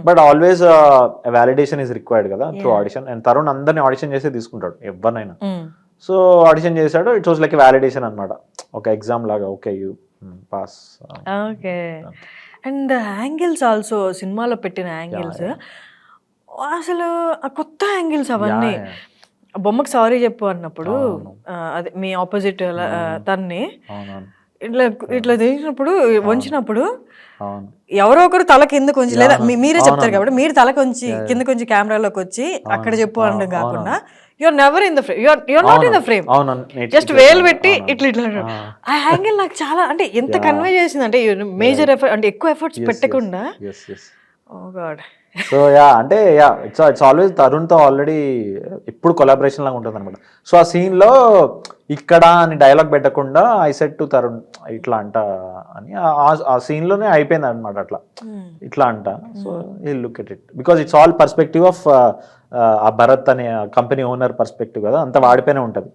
But always validation is required కదా through audition. And Tarun అందరిని audition చేసి తీసుకుంటాడు ఎవరినైనా. సో ఆడిషన్ చేశాడు, ఇట్ వాస్ లైక్ వ్యాలిడేషన్ అనమాట, ఒక ఎగ్జామ్ లాగా. Okay you pass. Okay. And angles also సినిమాలో పెట్టిన యాంగిల్స్ అసలు ఆ కొత్త యాంగిల్స్ అవన్నీ. బొమ్మకి సారీ చెప్పు అన్నప్పుడు అదే మీ ఆపోజిట్ తన్ని ఇట్లా ఇట్లా తీసినప్పుడు వంచినప్పుడు ఎవరో ఒకరు తల కింద కొంచెం, లేదా మీరే చెప్తారు కాబట్టి మీరు తల కొంచెం కింద కొంచెం కెమెరాలోకి వచ్చి అక్కడ చెప్పు అనడం కాకుండా you're never in the frame, you're not in the frame, just వేలు పెట్టి ఇట్లా ఇట్లా. ఆ యాంగిల్ నాకు చాలా అంటే ఎంత కన్వే చేసింది అంటే మేజర్ ఎఫర్ట్ అంటే ఎక్కువ ఎఫర్ట్స్ పెట్టకుండా. ఓ గాడ్. సో అంటే ఇట్స్ ఆల్వేస్ తరుణ్తో ఆల్రెడీ ఎప్పుడు కొలాబరేషన్ లాగా ఉంటుంది అనమాట. సో ఆ సీన్లో ఇక్కడ అని డైలాగ్ పెట్టకుండా ఐ సెడ్ టు తరుణ్ ఇట్లా అంట అని ఆ సీన్లోనే అయిపోయింది అనమాట. అట్లా ఇట్లా అంట. సో ఈ look at it because it's all perspective of ఆ భరత్ అనే కంపెనీ ఓనర్ పర్స్పెక్టివ్ కదా, అంత వాడిపోయినే ఉంటుంది.